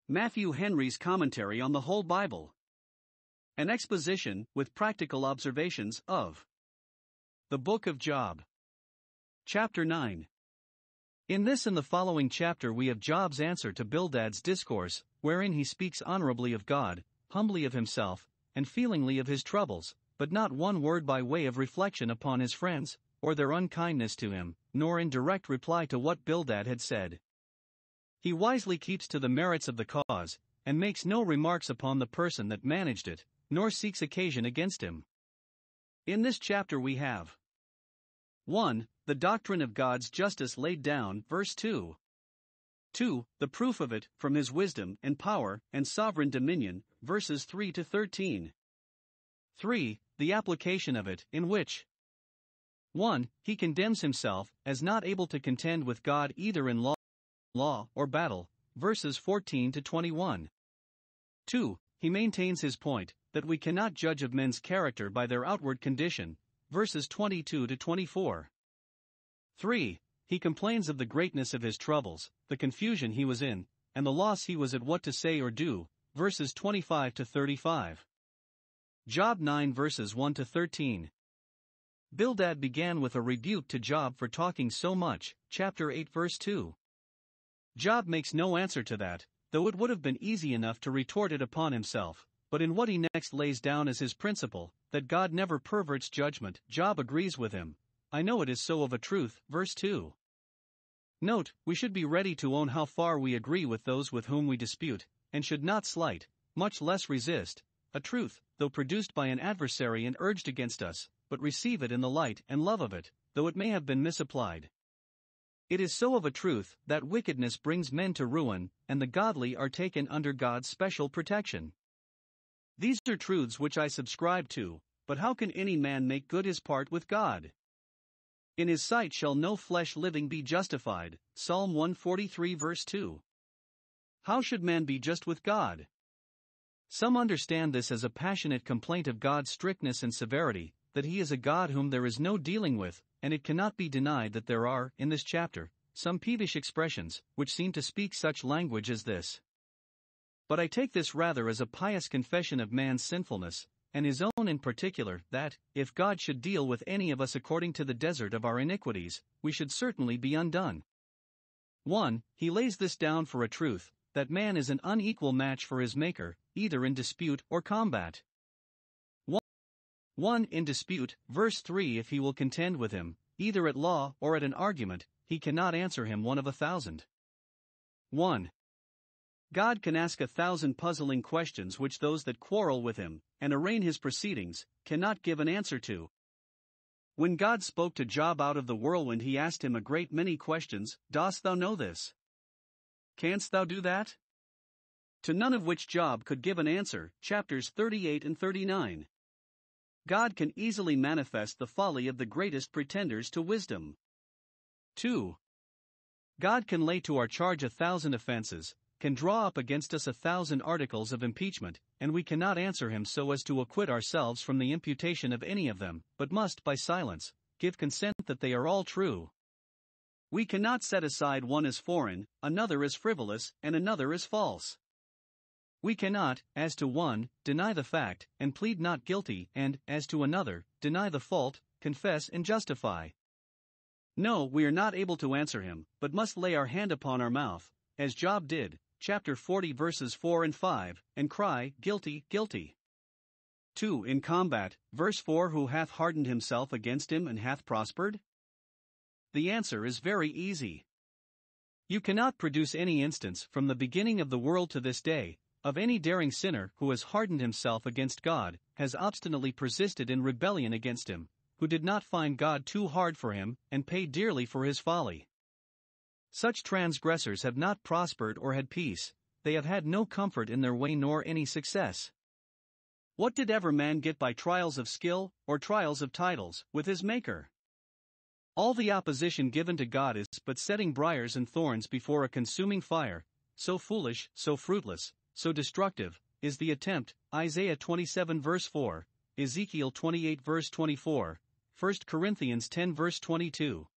Matthew Henry's Commentary on the Whole Bible. An exposition, with practical observations, of the Book of Job. Chapter 9. In this and the following chapter we have Job's answer to Bildad's discourse, wherein he speaks honorably of God, humbly of himself, and feelingly of his troubles, but not one word by way of reflection upon his friends, or their unkindness to him, nor in direct reply to what Bildad had said. He wisely keeps to the merits of the cause, and makes no remarks upon the person that managed it, nor seeks occasion against him. In this chapter we have 1. The doctrine of God's justice laid down, verse 2. 2. The proof of it, from his wisdom and power and sovereign dominion, verses 3 to 13. 3. The application of it, in which 1. He condemns himself as not able to contend with God either in law or battle, verses 14 to 21. 2. He maintains his point, that we cannot judge of men's character by their outward condition, verses 22 to 24. 3. He complains of the greatness of his troubles, the confusion he was in, and the loss he was at what to say or do, verses 25 to 35. Job 9 verses 1 to 13. Bildad began with a rebuke to Job for talking so much, chapter 8 verse 2. Job makes no answer to that, though it would have been easy enough to retort it upon himself, but in what he next lays down as his principle, that God never perverts judgment, Job agrees with him. I know it is so of a truth, verse 2. Note, we should be ready to own how far we agree with those with whom we dispute, and should not slight, much less resist, a truth, though produced by an adversary and urged against us, but receive it in the light and love of it, though it may have been misapplied. It is so of a truth that wickedness brings men to ruin, and the godly are taken under God's special protection. These are truths which I subscribe to, but how can any man make good his part with God? In his sight shall no flesh living be justified, Psalm 143 verse 2. How should man be just with God? Some understand this as a passionate complaint of God's strictness and severity, that he is a God whom there is no dealing with, and it cannot be denied that there are, in this chapter, some peevish expressions, which seem to speak such language as this. But I take this rather as a pious confession of man's sinfulness, and his own in particular, that, if God should deal with any of us according to the desert of our iniquities, we should certainly be undone. 1. He lays this down for a truth, that man is an unequal match for his Maker, either in dispute or combat. 1. In dispute, verse 3. If he will contend with him, either at law or at an argument, he cannot answer him one of 1,000. 1. God can ask 1,000 puzzling questions which those that quarrel with him, and arraign his proceedings, cannot give an answer to. When God spoke to Job out of the whirlwind, he asked him a great many questions. Dost thou know this? Canst thou do that? To none of which Job could give an answer, chapters 38 and 39. God can easily manifest the folly of the greatest pretenders to wisdom. 2. God can lay to our charge 1,000 offenses, can draw up against us 1,000 articles of impeachment, and we cannot answer him so as to acquit ourselves from the imputation of any of them, but must, by silence, give consent that they are all true. We cannot set aside one as foreign, another as frivolous, and another as false. We cannot, as to one, deny the fact, and plead not guilty, and, as to another, deny the fault, confess and justify. No, we are not able to answer him, but must lay our hand upon our mouth, as Job did, chapter 40 verses 4 and 5, and cry, Guilty, guilty. 2. In combat, verse 4. Who hath hardened himself against him and hath prospered? The answer is very easy. You cannot produce any instance, from the beginning of the world to this day, of any daring sinner who has hardened himself against God, has obstinately persisted in rebellion against him, who did not find God too hard for him, and paid dearly for his folly. Such transgressors have not prospered or had peace, they have had no comfort in their way nor any success. What did ever man get by trials of skill, or trials of titles, with his Maker? All the opposition given to God is but setting briars and thorns before a consuming fire, so foolish, so fruitless, so destructive, is the attempt. Isaiah 27 verse 4, Ezekiel 28 verse 24, 1 Corinthians 10 verse 22.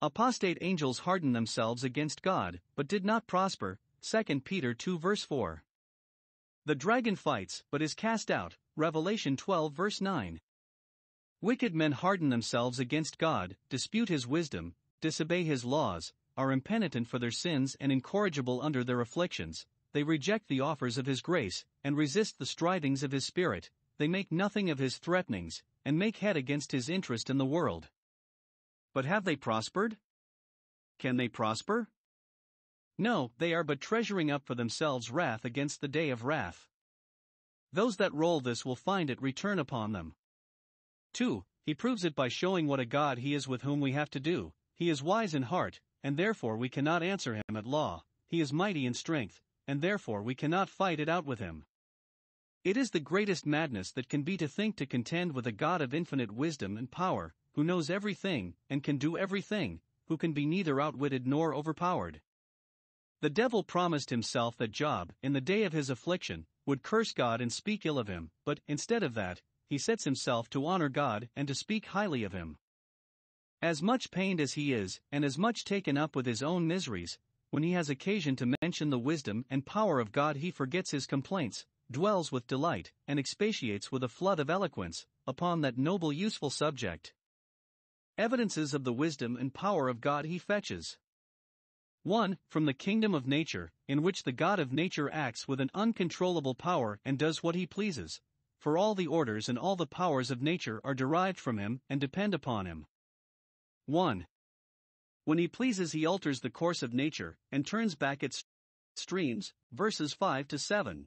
Apostate angels hardened themselves against God, but did not prosper, 2 Peter 2 verse 4. The dragon fights but is cast out, Revelation 12 verse 9. Wicked men harden themselves against God, dispute his wisdom, disobey his laws, are impenitent for their sins and incorrigible under their afflictions. They reject the offers of his grace, and resist the strivings of his Spirit. They make nothing of his threatenings, and make head against his interest in the world. But have they prospered? Can they prosper? No, they are but treasuring up for themselves wrath against the day of wrath. Those that roll this will find it return upon them. 2. He proves it by showing what a God he is with whom we have to do. He is wise in heart, and therefore we cannot answer him at law. He is mighty in strength, and therefore we cannot fight it out with him. It is the greatest madness that can be to think to contend with a God of infinite wisdom and power, who knows everything, and can do everything, who can be neither outwitted nor overpowered. The devil promised himself that Job, in the day of his affliction, would curse God and speak ill of him, but, instead of that, he sets himself to honor God and to speak highly of him. As much pained as he is, and as much taken up with his own miseries, when he has occasion to mention the wisdom and power of God he forgets his complaints, dwells with delight, and expatiates with a flood of eloquence, upon that noble useful subject. Evidences of the wisdom and power of God he fetches. 1. From the kingdom of nature, in which the God of nature acts with an uncontrollable power and does what he pleases, for all the orders and all the powers of nature are derived from him and depend upon him. 1. When he pleases he alters the course of nature, and turns back its streams, verses 5 to 7.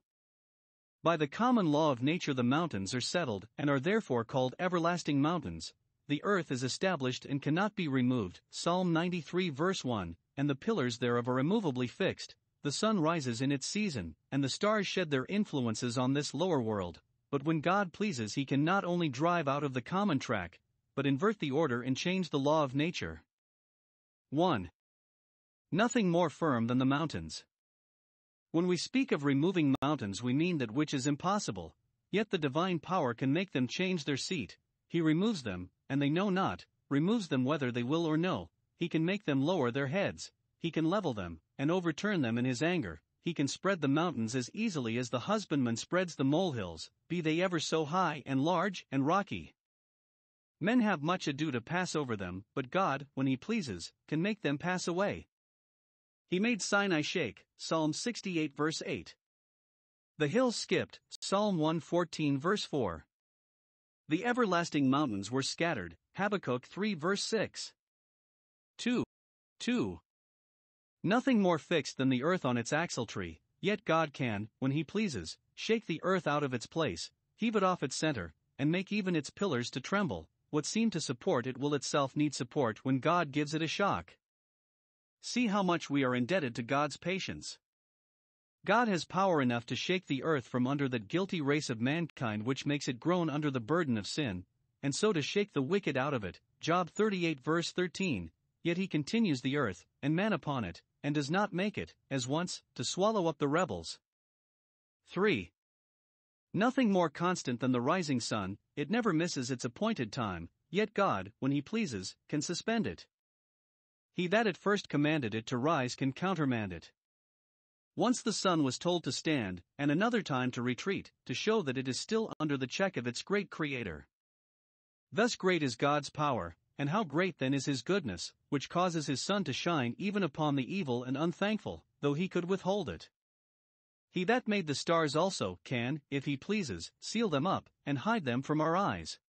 By the common law of nature the mountains are settled and are therefore called everlasting mountains. The earth is established and cannot be removed, Psalm 93 verse 1, and the pillars thereof are immovably fixed. The sun rises in its season, and the stars shed their influences on this lower world. But when God pleases he can not only drive out of the common track, but invert the order and change the law of nature. 1. Nothing more firm than the mountains. When we speak of removing mountains we mean that which is impossible, yet the divine power can make them change their seat. He removes them, and they know not, removes them whether they will or no. He can make them lower their heads, he can level them, and overturn them in his anger. He can spread the mountains as easily as the husbandman spreads the molehills, be they ever so high and large and rocky. Men have much ado to pass over them, but God, when he pleases, can make them pass away. He made Sinai shake, Psalm 68 verse 8. The hills skipped, Psalm 114 verse 4. The everlasting mountains were scattered, Habakkuk 3 verse 6. 2. Nothing more fixed than the earth on its axletree, yet God can, when he pleases, shake the earth out of its place, heave it off its center, and make even its pillars to tremble. What seemed to support it will itself need support when God gives it a shock. See how much we are indebted to God's patience. God has power enough to shake the earth from under that guilty race of mankind which makes it groan under the burden of sin, and so to shake the wicked out of it, Job 38 verse 13, yet he continues the earth, and man upon it, and does not make it, as once, to swallow up the rebels. 3. Nothing more constant than the rising sun, it never misses its appointed time, yet God, when he pleases, can suspend it. He that at first commanded it to rise can countermand it. Once the sun was told to stand, and another time to retreat, to show that it is still under the check of its great Creator. Thus great is God's power, and how great then is his goodness, which causes his sun to shine even upon the evil and unthankful, though he could withhold it. He that made the stars also can, if he pleases, seal them up, and hide them from our eyes.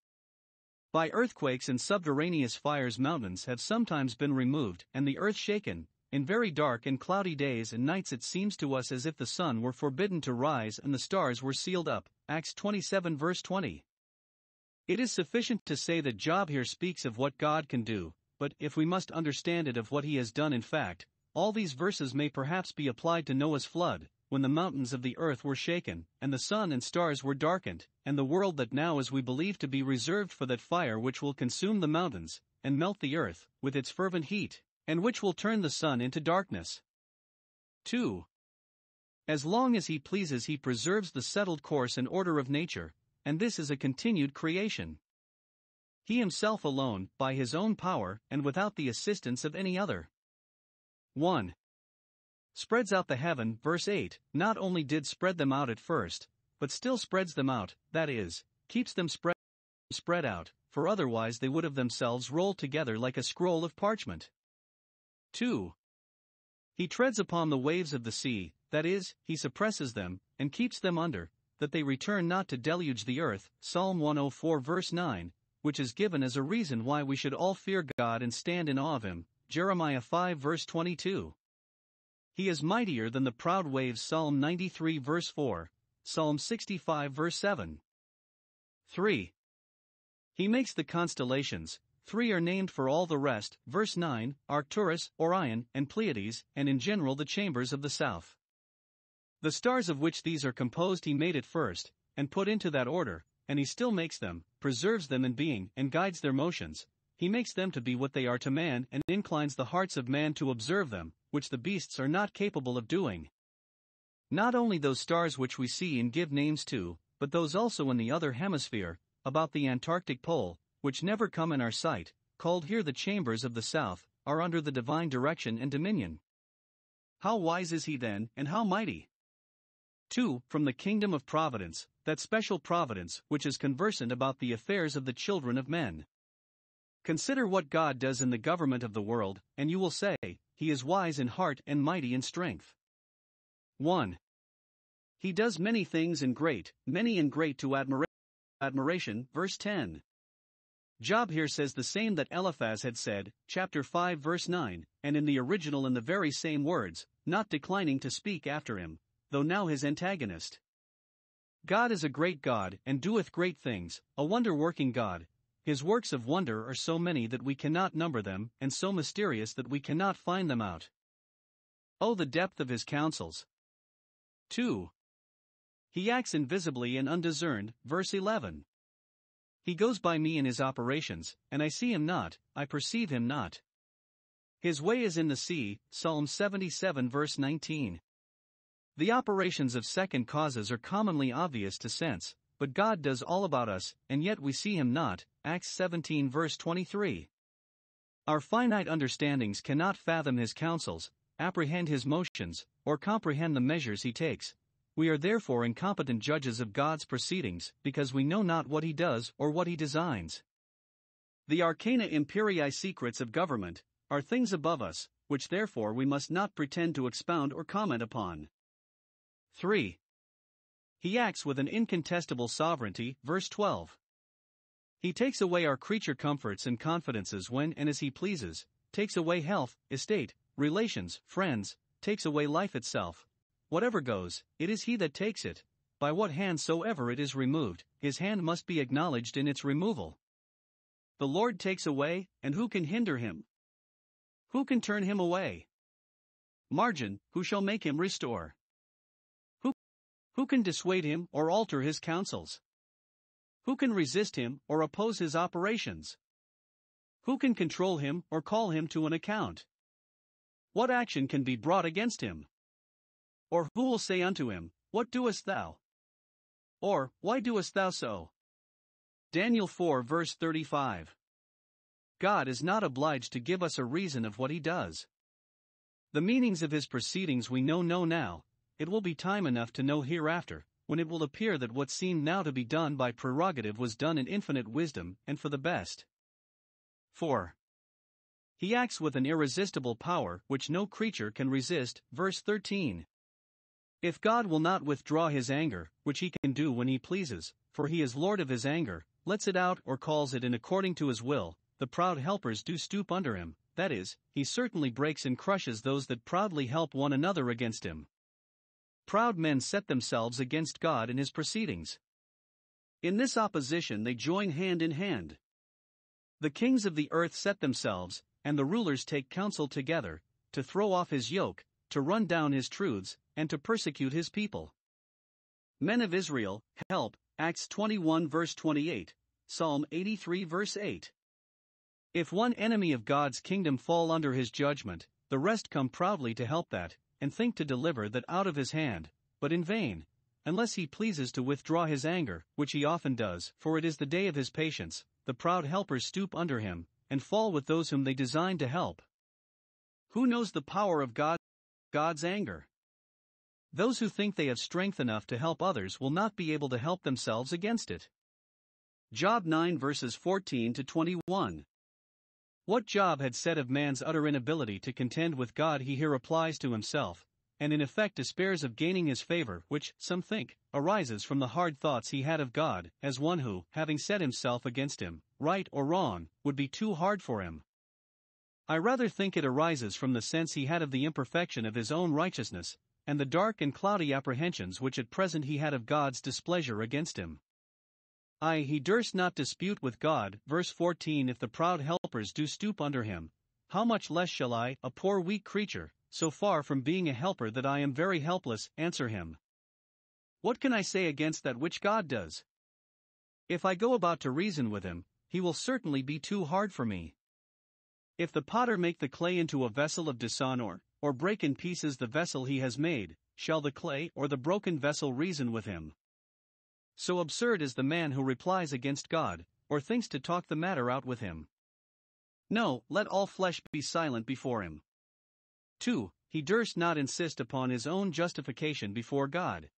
By earthquakes and subterraneous fires mountains have sometimes been removed, and the earth shaken. In very dark and cloudy days and nights it seems to us as if the sun were forbidden to rise and the stars were sealed up, Acts 27 verse 20. It is sufficient to say that Job here speaks of what God can do, but if we must understand it of what he has done in fact, all these verses may perhaps be applied to Noah's flood, when the mountains of the earth were shaken, and the sun and stars were darkened, and the world that now is we believe to be reserved for that fire which will consume the mountains, and melt the earth, with its fervent heat, and which will turn the sun into darkness. 2. As long as he pleases he preserves the settled course and order of nature, and this is a continued creation. He himself alone, by his own power, and without the assistance of any other. 1. spreads out the heaven, verse 8, not only did spread them out at first, but still spreads them out, that is, keeps them spread out, for otherwise they would of themselves roll together like a scroll of parchment. 2. He treads upon the waves of the sea, that is, he suppresses them, and keeps them under, that they return not to deluge the earth, Psalm 104 verse 9, which is given as a reason why we should all fear God and stand in awe of him, Jeremiah 5 verse 22. He is mightier than the proud waves, Psalm 93 verse 4, Psalm 65 verse 7. 3. He makes the constellations, 3 are named for all the rest, verse 9, Arcturus, Orion, and Pleiades, and in general the chambers of the south. The stars of which these are composed he made at first, and put into that order, and he still makes them, preserves them in being, and guides their motions. He makes them to be what they are to man, and inclines the hearts of man to observe them, which the beasts are not capable of doing. Not only those stars which we see and give names to, but those also in the other hemisphere, about the Antarctic pole, which never come in our sight, called here the chambers of the south, are under the divine direction and dominion. How wise is he then, and how mighty? 2. From the kingdom of providence, that special providence which is conversant about the affairs of the children of men. Consider what God does in the government of the world, and you will say, he is wise in heart and mighty in strength. 1. He does many things many and great to admiration, verse 10. Job here says the same that Eliphaz had said, chapter 5 verse 9, and in the original in the very same words, not declining to speak after him, though now his antagonist. God is a great God, and doeth great things, a wonder-working God. His works of wonder are so many that we cannot number them, and so mysterious that we cannot find them out. Oh, the depth of his counsels! 2. He acts invisibly and undiscerned, verse 11. He goes by me in his operations, and I see him not, I perceive him not. His way is in the sea, Psalm 77 verse 19. The operations of second causes are commonly obvious to sense, but God does all about us, and yet we see him not, Acts 17 verse 23. Our finite understandings cannot fathom his counsels, apprehend his motions, or comprehend the measures he takes. We are therefore incompetent judges of God's proceedings, because we know not what he does or what he designs. The arcana imperii, secrets of government, are things above us, which therefore we must not pretend to expound or comment upon. 3. He acts with an incontestable sovereignty, verse 12. He takes away our creature comforts and confidences when and as he pleases, takes away health, estate, relations, friends, takes away life itself. Whatever goes, it is he that takes it. By what hand soever it is removed, his hand must be acknowledged in its removal. The Lord takes away, and who can hinder him? Who can turn him away? Margin, who shall make him restore? Who can dissuade him or alter his counsels? Who can resist him or oppose his operations? Who can control him or call him to an account? What action can be brought against him? Or who will say unto him, What doest thou? Or, Why doest thou so? Daniel 4 verse 35. God is not obliged to give us a reason of what he does. The meanings of his proceedings we know now. It will be time enough to know hereafter, when it will appear that what seemed now to be done by prerogative was done in infinite wisdom, and for the best. 4. He acts with an irresistible power which no creature can resist, verse 13. If God will not withdraw his anger, which he can do when he pleases, for he is Lord of his anger, lets it out or calls it in according to his will, the proud helpers do stoop under him, that is, he certainly breaks and crushes those that proudly help one another against him. Proud men set themselves against God in his proceedings. In this opposition they join hand in hand. The kings of the earth set themselves, and the rulers take counsel together, to throw off his yoke, to run down his truths, and to persecute his people. Men of Israel, help, Acts 21 verse 28, Psalm 83 verse 8. If one enemy of God's kingdom fall under his judgment, the rest come proudly to help that, and think to deliver that out of his hand, but in vain, unless he pleases to withdraw his anger, which he often does, for it is the day of his patience. The proud helpers stoop under him, and fall with those whom they design to help. Who knows the power of God's God's anger. Those who think they have strength enough to help others will not be able to help themselves against it. Job 9 verses 14 to 21. What Job had said of man's utter inability to contend with God he here applies to himself, and in effect despairs of gaining his favor, which, some think, arises from the hard thoughts he had of God, as one who, having set himself against him, right or wrong, would be too hard for him. I rather think it arises from the sense he had of the imperfection of his own righteousness, and the dark and cloudy apprehensions which at present he had of God's displeasure against him. He durst not dispute with God, verse 14. If the proud helpers do stoop under him, how much less shall I, a poor weak creature, so far from being a helper that I am very helpless, answer him? What can I say against that which God does? If I go about to reason with him, he will certainly be too hard for me. If the potter make the clay into a vessel of dishonor, or break in pieces the vessel he has made, shall the clay or the broken vessel reason with him? So absurd is the man who replies against God, or thinks to talk the matter out with him. No, let all flesh be silent before him. 2. He durst not insist upon his own justification before God.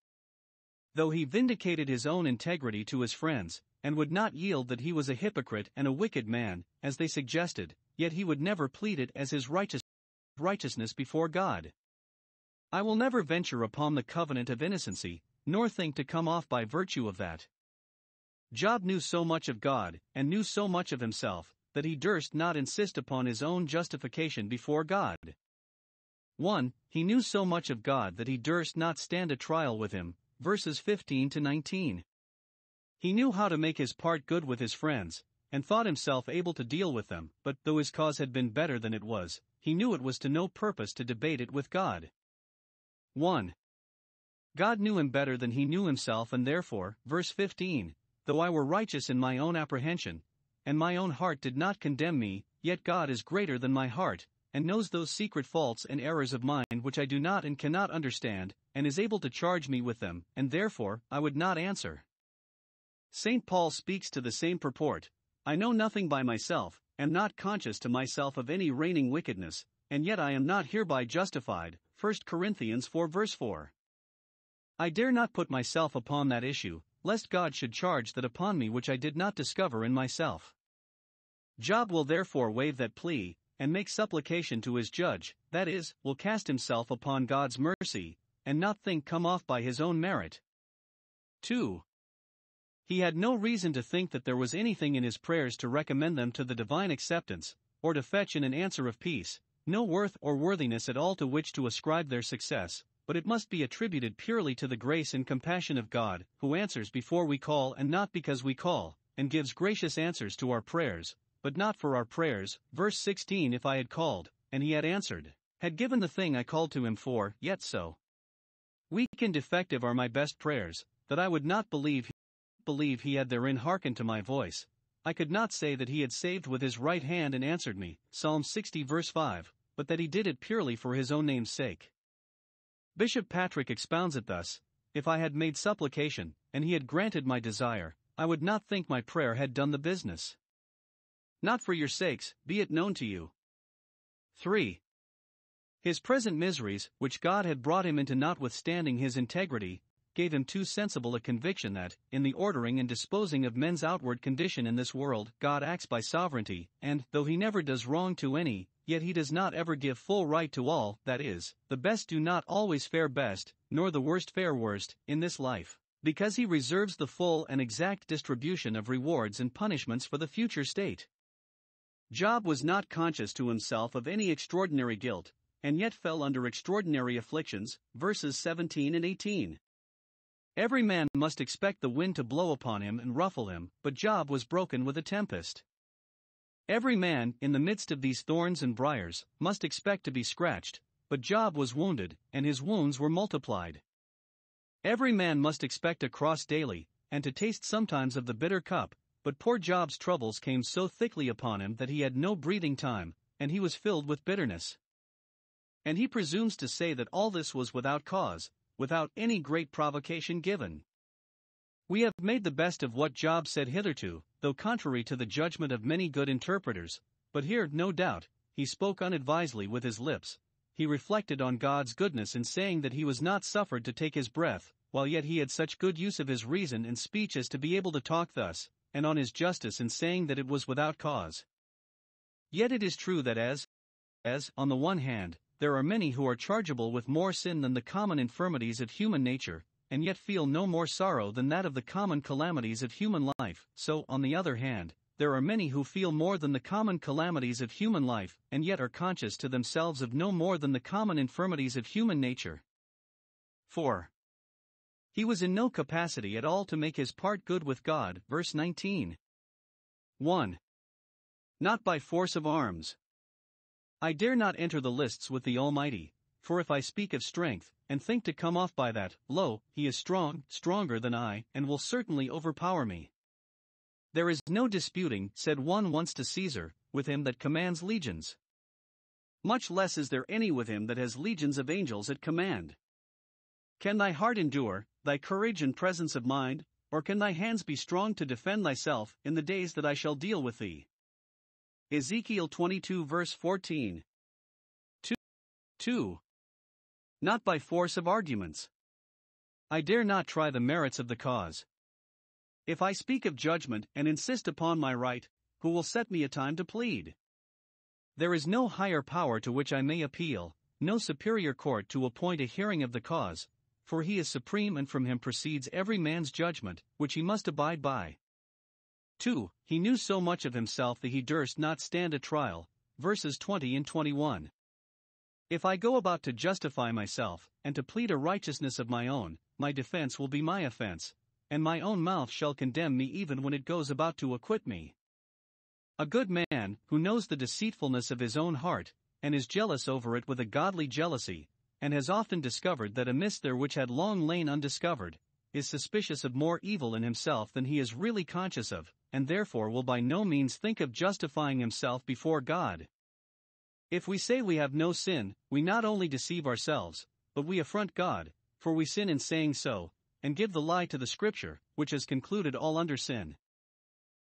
Though he vindicated his own integrity to his friends, and would not yield that he was a hypocrite and a wicked man, as they suggested, yet he would never plead it as his righteousness before God. I will never venture upon the covenant of innocency, nor think to come off by virtue of that. Job knew so much of God, and knew so much of himself, that he durst not insist upon his own justification before God. 1. He knew so much of God that he durst not stand a trial with him, verses 15 to 19. He knew how to make his part good with his friends, and thought himself able to deal with them, but though his cause had been better than it was, he knew it was to no purpose to debate it with God. 1. God knew him better than he knew himself, and therefore, verse 15, though I were righteous in my own apprehension, and my own heart did not condemn me, yet God is greater than my heart, and knows those secret faults and errors of mine which I do not and cannot understand, and is able to charge me with them, and therefore I would not answer. St. Paul speaks to the same purport. I know nothing by myself, am not conscious to myself of any reigning wickedness, and yet I am not hereby justified, 1 Corinthians 4 verse 4. I dare not put myself upon that issue, lest God should charge that upon me which I did not discover in myself. Job will therefore waive that plea, and make supplication to his judge, that is, will cast himself upon God's mercy, and not think come off by his own merit. 2. He had no reason to think that there was anything in his prayers to recommend them to the divine acceptance, or to fetch in an answer of peace, no worth or worthiness at all to which to ascribe their success, but it must be attributed purely to the grace and compassion of God, who answers before we call and not because we call, and gives gracious answers to our prayers, but not for our prayers. Verse 16. If I had called, and he had answered, had given the thing I called to him for, yet so weak and defective are my best prayers, that I would not believe he had therein hearkened to my voice. I could not say that he had saved with his right hand and answered me, Psalm 60 verse 5, but that he did it purely for his own name's sake. Bishop Patrick expounds it thus: if I had made supplication, and he had granted my desire, I would not think my prayer had done the business. Not for your sakes, be it known to you. 3. His present miseries, which God had brought him into notwithstanding his integrity, gave him too sensible a conviction that, in the ordering and disposing of men's outward condition in this world, God acts by sovereignty, and, though he never does wrong to any, yet he does not ever give full right to all, that is, the best do not always fare best, nor the worst fare worst, in this life, because he reserves the full and exact distribution of rewards and punishments for the future state. Job was not conscious to himself of any extraordinary guilt, and yet fell under extraordinary afflictions, verses 17 and 18. Every man must expect the wind to blow upon him and ruffle him, but Job was broken with a tempest. Every man, in the midst of these thorns and briars, must expect to be scratched, but Job was wounded, and his wounds were multiplied. Every man must expect a cross daily, and to taste sometimes of the bitter cup, but poor Job's troubles came so thickly upon him that he had no breathing time, and he was filled with bitterness. And he presumes to say that all this was without cause, without any great provocation given. We have made the best of what Job said hitherto, though contrary to the judgment of many good interpreters, but here, no doubt, he spoke unadvisedly with his lips. he reflected on God's goodness in saying that he was not suffered to take his breath, while yet he had such good use of his reason and speech as to be able to talk thus, and on his justice in saying that it was without cause. Yet it is true that as, on the one hand, there are many who are chargeable with more sin than the common infirmities of human nature, and yet feel no more sorrow than that of the common calamities of human life, so, on the other hand, there are many who feel more than the common calamities of human life, and yet are conscious to themselves of no more than the common infirmities of human nature. 4. He was in no capacity at all to make his part good with God, verse 19. 1. Not by force of arms. I dare not enter the lists with the Almighty, for if I speak of strength, and think to come off by that, lo, he is strong, stronger than I, and will certainly overpower me. There is no disputing, said one once to Caesar, with him that commands legions. Much less is there any with him that has legions of angels at command. Can thy heart endure, thy courage and presence of mind, or can thy hands be strong to defend thyself in the days that I shall deal with thee? Ezekiel 22 verse 14. 2. Not by force of arguments. I dare not try the merits of the cause. If I speak of judgment and insist upon my right, who will set me a time to plead? There is no higher power to which I may appeal, no superior court to appoint a hearing of the cause, for he is supreme and from him proceeds every man's judgment, which he must abide by. 2. He knew so much of himself that he durst not stand a trial, verses 20 and 21. If I go about to justify myself, and to plead a righteousness of my own, my defense will be my offense, and my own mouth shall condemn me even when it goes about to acquit me. A good man, who knows the deceitfulness of his own heart, and is jealous over it with a godly jealousy, and has often discovered that amiss there which had long lain undiscovered, is suspicious of more evil in himself than he is really conscious of, and therefore will by no means think of justifying himself before God. If we say we have no sin, we not only deceive ourselves, but we affront God, for we sin in saying so, and give the lie to the Scripture, which has concluded all under sin.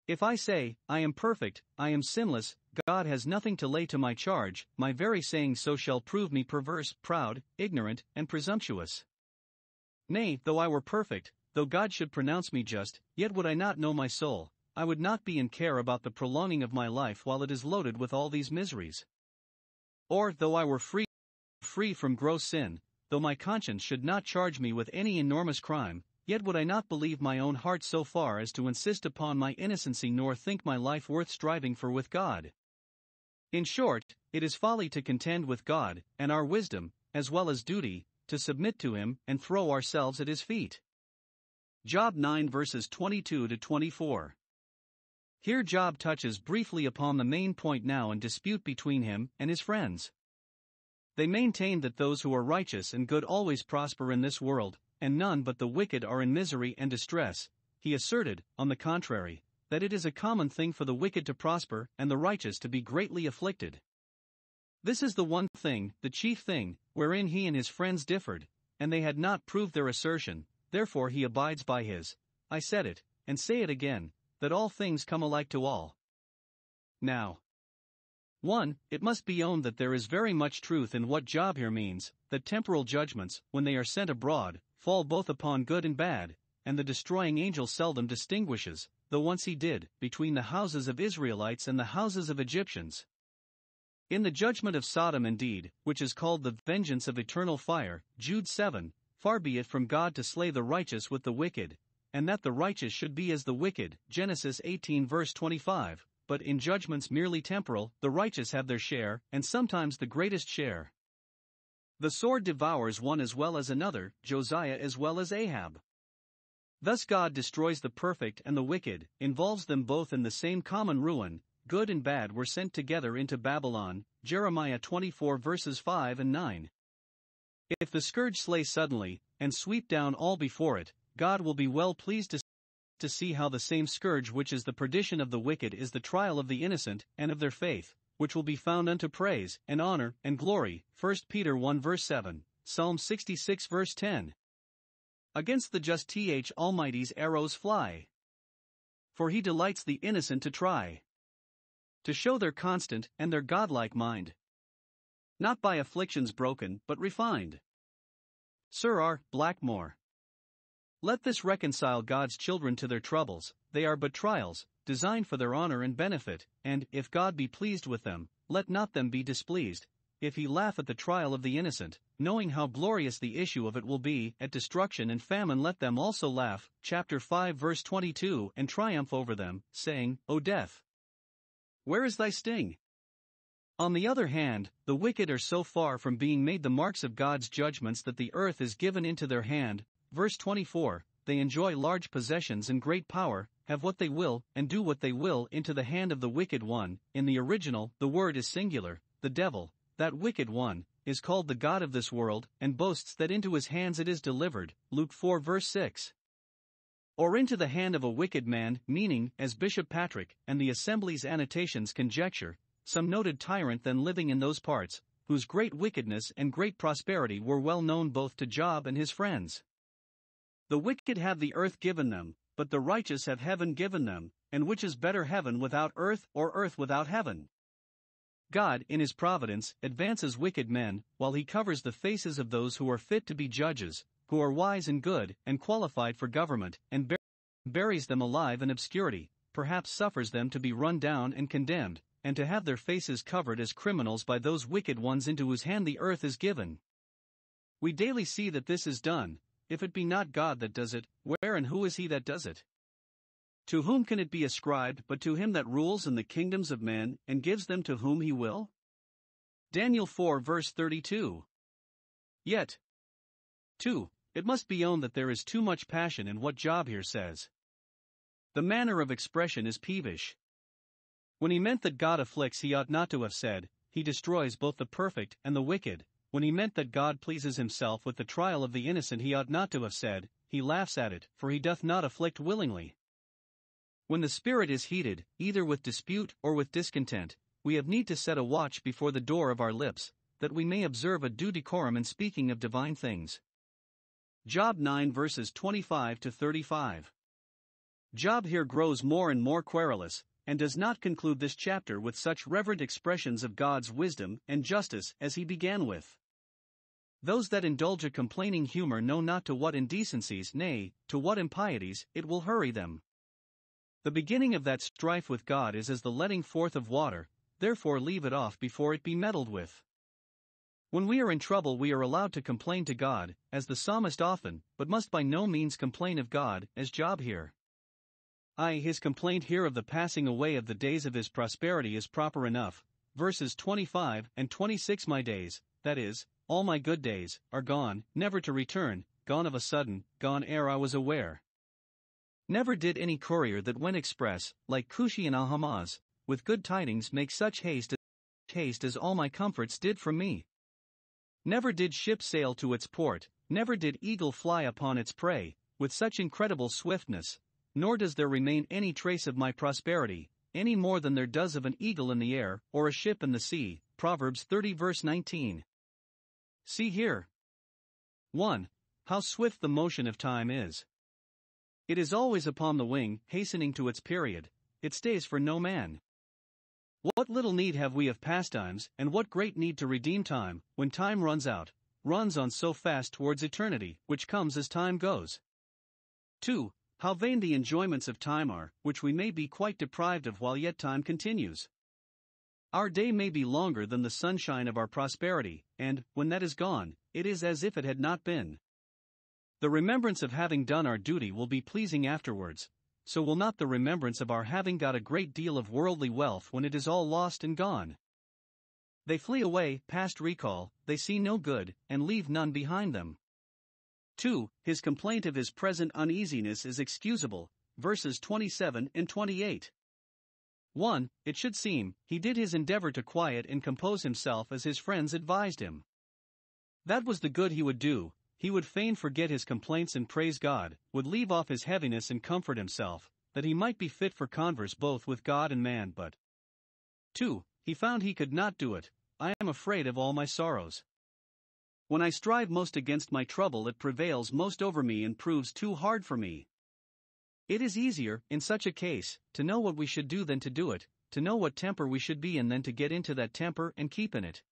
If I say, I am perfect, I am sinless, God has nothing to lay to my charge, my very saying so shall prove me perverse, proud, ignorant, and presumptuous. Nay, though I were perfect, though God should pronounce me just, yet would I not know my soul, I would not be in care about the prolonging of my life while it is loaded with all these miseries. Or, though I were free from gross sin, though my conscience should not charge me with any enormous crime, yet would I not believe my own heart so far as to insist upon my innocency nor think my life worth striving for with God. In short, it is folly to contend with God, and our wisdom, as well as duty, to submit to him and throw ourselves at his feet. Job 9 verses 22 to 24. Here Job touches briefly upon the main point now in dispute between him and his friends. They maintain that those who are righteous and good always prosper in this world, and none but the wicked are in misery and distress. He asserted, on the contrary, that it is a common thing for the wicked to prosper and the righteous to be greatly afflicted. This is the one thing, the chief thing, wherein he and his friends differed, and they had not proved their assertion, therefore he abides by his, I said it, and say it again, that all things come alike to all. Now, 1. It must be owned that there is very much truth in what Job here means, that temporal judgments, when they are sent abroad, fall both upon good and bad, and the destroying angel seldom distinguishes, though once he did, between the houses of Israelites and the houses of Egyptians. In the judgment of Sodom indeed, which is called the vengeance of eternal fire, Jude 7, far be it from God to slay the righteous with the wicked, and that the righteous should be as the wicked, Genesis 18 verse 25. But in judgments merely temporal, the righteous have their share, and sometimes the greatest share. The sword devours one as well as another, Josiah as well as Ahab. Thus God destroys the perfect and the wicked, involves them both in the same common ruin. Good and bad were sent together into Babylon, Jeremiah 24 verses 5 and 9. If the scourge slay suddenly, and sweep down all before it, God will be well pleased to see how the same scourge which is the perdition of the wicked is the trial of the innocent and of their faith, which will be found unto praise, and honor, and glory, 1 Peter 1 verse 7, Psalm 66 verse 10. Against the just Almighty's arrows fly. For he delights the innocent to try, to show their constant and their godlike mind. not by afflictions broken but refined. Sir R. Blackmore. Let this reconcile God's children to their troubles, they are but trials, designed for their honor and benefit, and, if God be pleased with them, let not them be displeased. If he laugh at the trial of the innocent, knowing how glorious the issue of it will be, at destruction and famine let them also laugh, chapter 5 verse 22, and triumph over them, saying, O death, where is thy sting? On the other hand, the wicked are so far from being made the marks of God's judgments that the earth is given into their hand, verse 24, they enjoy large possessions and great power, have what they will, and do what they will into the hand of the wicked one. In the original, the word is singular, the devil, that wicked one, is called the god of this world, and boasts that into his hands it is delivered, Luke 4 verse 6. Or into the hand of a wicked man, meaning, as Bishop Patrick and the Assembly's annotations conjecture, some noted tyrant then living in those parts, whose great wickedness and great prosperity were well known both to Job and his friends. The wicked have the earth given them, but the righteous have heaven given them, and which is better, heaven without earth or earth without heaven? God, in his providence, advances wicked men, while he covers the faces of those who are fit to be judges, who are wise and good, and qualified for government, and buries them alive in obscurity, perhaps suffers them to be run down and condemned, and to have their faces covered as criminals by those wicked ones into whose hand the earth is given. We daily see that this is done. If it be not God that does it, where and who is he that does it? To whom can it be ascribed but to him that rules in the kingdoms of men, and gives them to whom he will? Daniel 4 verse 32. Yet, 2. It must be owned that there is too much passion in what Job here says. The manner of expression is peevish. When he meant that God afflicts, he ought not to have said, he destroys both the perfect and the wicked. When he meant that God pleases himself with the trial of the innocent, he ought not to have said, he laughs at it, for he doth not afflict willingly. When the spirit is heated, either with dispute or with discontent, we have need to set a watch before the door of our lips, that we may observe a due decorum in speaking of divine things. Job 9 verses 25 to 35. Job here grows more and more querulous, and does not conclude this chapter with such reverent expressions of God's wisdom and justice as he began with. Those that indulge a complaining humor know not to what indecencies, nay, to what impieties, it will hurry them. The beginning of that strife with God is as the letting forth of water, therefore leave it off before it be meddled with. When we are in trouble, we are allowed to complain to God, as the psalmist often, but must by no means complain of God, as Job here. His complaint here of the passing away of the days of his prosperity is proper enough. Verses 25 and 26. My days, that is, all my good days, are gone, never to return, gone of a sudden, gone ere I was aware. Never did any courier that went express, like Cushi and Alhamaz, with good tidings make such haste as all my comforts did from me. Never did ship sail to its port, never did eagle fly upon its prey, with such incredible swiftness, nor does there remain any trace of my prosperity, any more than there does of an eagle in the air, or a ship in the sea. Proverbs 30 verse 19. See here. 1. How swift the motion of time is. It is always upon the wing, hastening to its period, it stays for no man. What little need have we of pastimes, and what great need to redeem time, when time runs out, runs on so fast towards eternity, which comes as time goes. 2. How vain the enjoyments of time are, which we may be quite deprived of while yet time continues. Our day may be longer than the sunshine of our prosperity, and, when that is gone, it is as if it had not been. The remembrance of having done our duty will be pleasing afterwards, so will not the remembrance of our having got a great deal of worldly wealth when it is all lost and gone. They flee away, past recall, they see no good, and leave none behind them. 2. His complaint of his present uneasiness is excusable, verses 27 and 28. 1. It should seem, he did his endeavor to quiet and compose himself as his friends advised him. That was the good he would do. He would fain forget his complaints and praise God, would leave off his heaviness and comfort himself, that he might be fit for converse both with God and man. But 2. He found he could not do it. I am afraid of all my sorrows. When I strive most against my trouble, it prevails most over me and proves too hard for me. It is easier, in such a case, to know what we should do than to do it, to know what temper we should be in than to get into that temper and keep in it.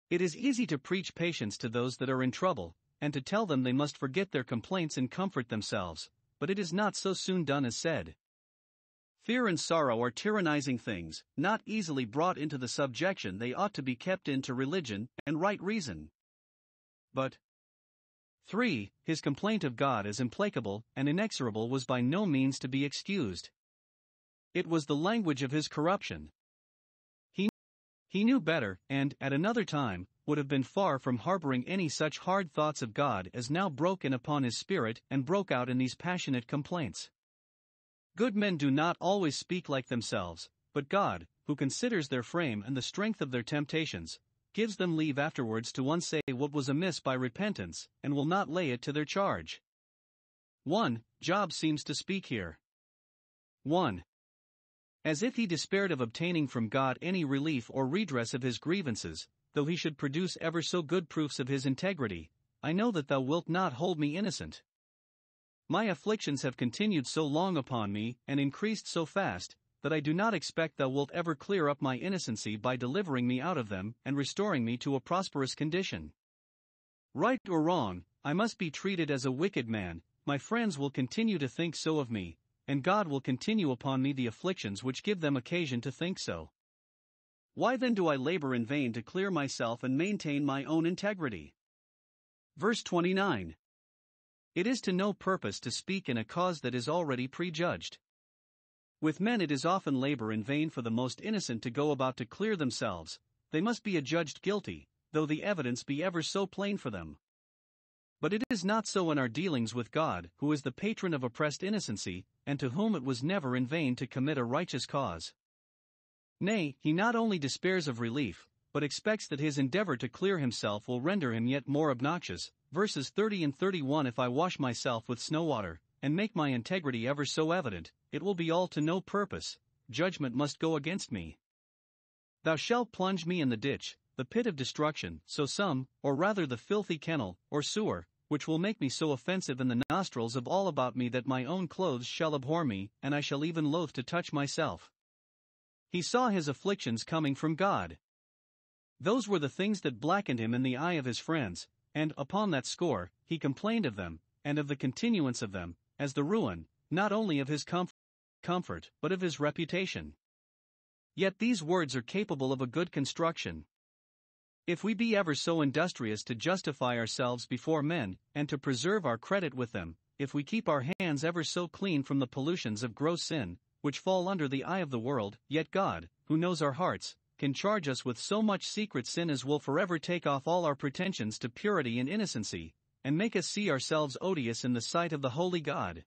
It is easy to preach patience to those that are in trouble, and to tell them they must forget their complaints and comfort themselves, but it is not so soon done as said. Fear and sorrow are tyrannizing things, not easily brought into the subjection they ought to be kept in to religion and right reason. But 3. His complaint of God as implacable and inexorable was by no means to be excused. It was the language of his corruption. He knew better, and, at another time, would have been far from harboring any such hard thoughts of God as now broke in upon his spirit and broke out in these passionate complaints. Good men do not always speak like themselves, but God, who considers their frame and the strength of their temptations, gives them leave afterwards to unsay what was amiss by repentance, and will not lay it to their charge. 1. Job seems to speak here. 1. As if he despaired of obtaining from God any relief or redress of his grievances, though he should produce ever so good proofs of his integrity. I know that thou wilt not hold me innocent. My afflictions have continued so long upon me, and increased so fast, that I do not expect thou wilt ever clear up my innocency by delivering me out of them, and restoring me to a prosperous condition. Right or wrong, I must be treated as a wicked man, my friends will continue to think so of me, and God will continue upon me the afflictions which give them occasion to think so. Why then do I labor in vain to clear myself and maintain my own integrity? Verse 29. It is to no purpose to speak in a cause that is already prejudged. With men it is often labor in vain for the most innocent to go about to clear themselves, they must be adjudged guilty, though the evidence be ever so plain for them. But it is not so in our dealings with God, who is the patron of oppressed innocency, and to whom it was never in vain to commit a righteous cause. Nay, he not only despairs of relief, but expects that his endeavor to clear himself will render him yet more obnoxious. Verses 30 and 31. If I wash myself with snow water, and make my integrity ever so evident, it will be all to no purpose, judgment must go against me. Thou shalt plunge me in the ditch, the pit of destruction, so some, or rather the filthy kennel, or sewer, which will make me so offensive in the nostrils of all about me that my own clothes shall abhor me, and I shall even loathe to touch myself. He saw his afflictions coming from God. Those were the things that blackened him in the eye of his friends, and, upon that score, he complained of them, and of the continuance of them, as the ruin, not only of his comfort, but of his reputation. Yet these words are capable of a good construction. If we be ever so industrious to justify ourselves before men, and to preserve our credit with them, if we keep our hands ever so clean from the pollutions of gross sin, which fall under the eye of the world, yet God, who knows our hearts, can charge us with so much secret sin as will forever take off all our pretensions to purity and innocency, and make us see ourselves odious in the sight of the holy God.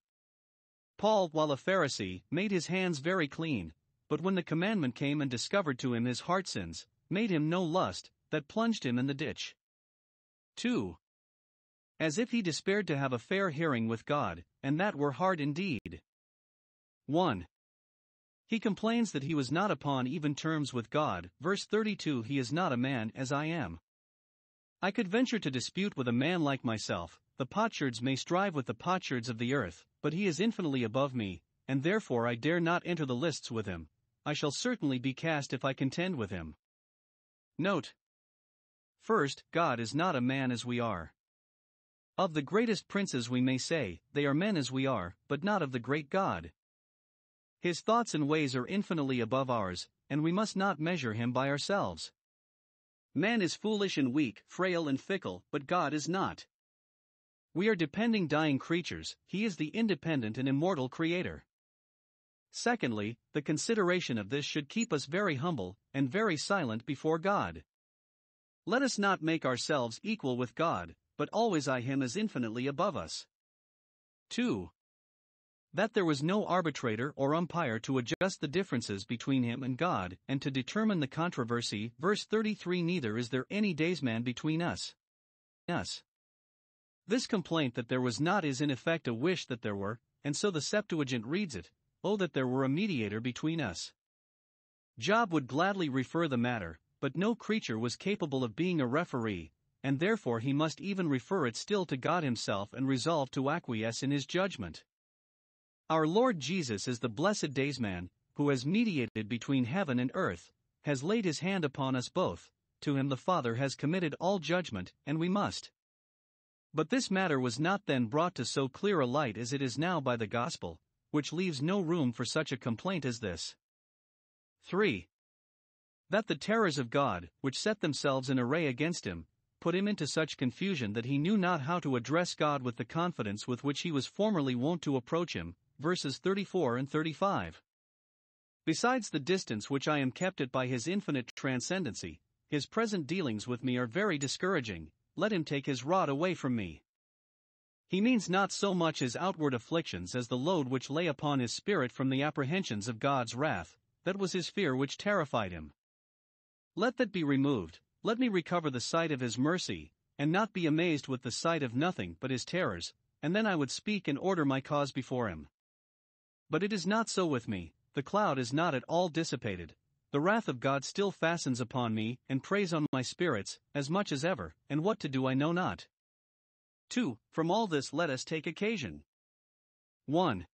Paul, while a Pharisee, made his hands very clean, but when the commandment came and discovered to him his heart sins, made him no lust, that plunged him in the ditch. 2. As if he despaired to have a fair hearing with God, and that were hard indeed. 1. He complains that he was not upon even terms with God. Verse 32. He is not a man as I am. I could venture to dispute with a man like myself. The potsherds may strive with the potsherds of the earth, but he is infinitely above me, and therefore I dare not enter the lists with him. I shall certainly be cast if I contend with him. Note. First, God is not a man as we are. Of the greatest princes we may say, they are men as we are, but not of the great God. His thoughts and ways are infinitely above ours, and we must not measure him by ourselves. Man is foolish and weak, frail and fickle, but God is not. We are depending dying creatures, he is the independent and immortal creator. Secondly, the consideration of this should keep us very humble, and very silent before God. Let us not make ourselves equal with God, but always eye him as infinitely above us. 2. That there was no arbitrator or umpire to adjust the differences between him and God, and to determine the controversy. Verse 33. Neither is there any daysman between us. This complaint that there was not is in effect a wish that there were, and so the Septuagint reads it, oh that there were a mediator between us. Job would gladly refer the matter, but no creature was capable of being a referee, and therefore he must even refer it still to God himself and resolve to acquiesce in his judgment. Our Lord Jesus is the blessed daysman, who has mediated between heaven and earth, has laid his hand upon us both, to him the Father has committed all judgment, and we must. But this matter was not then brought to so clear a light as it is now by the gospel, which leaves no room for such a complaint as this. 3. That the terrors of God, which set themselves in array against him, put him into such confusion that he knew not how to address God with the confidence with which he was formerly wont to approach him, verses 34 and 35. Besides the distance which I am kept at by his infinite transcendency, his present dealings with me are very discouraging. Let him take his rod away from me. He means not so much his outward afflictions as the load which lay upon his spirit from the apprehensions of God's wrath. That was his fear which terrified him. Let that be removed. Let me recover the sight of his mercy, and not be amazed with the sight of nothing but his terrors, and then I would speak and order my cause before him. But it is not so with me. The cloud is not at all dissipated. The wrath of God still fastens upon me, and preys on my spirits, as much as ever, and what to do I know not. 2. From all this let us take occasion. 1.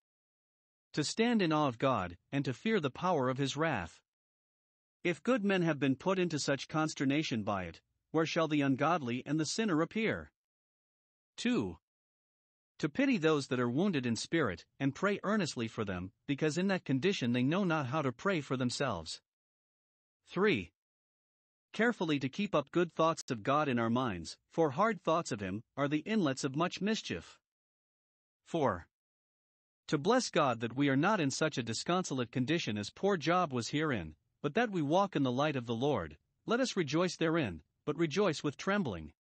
To stand in awe of God, and to fear the power of his wrath. If good men have been put into such consternation by it, where shall the ungodly and the sinner appear? 2. To pity those that are wounded in spirit, and pray earnestly for them, because in that condition they know not how to pray for themselves. 3. Carefully to keep up good thoughts of God in our minds, for hard thoughts of him are the inlets of much mischief. 4. To bless God that we are not in such a disconsolate condition as poor Job was herein, but that we walk in the light of the Lord. Let us rejoice therein, but rejoice with trembling.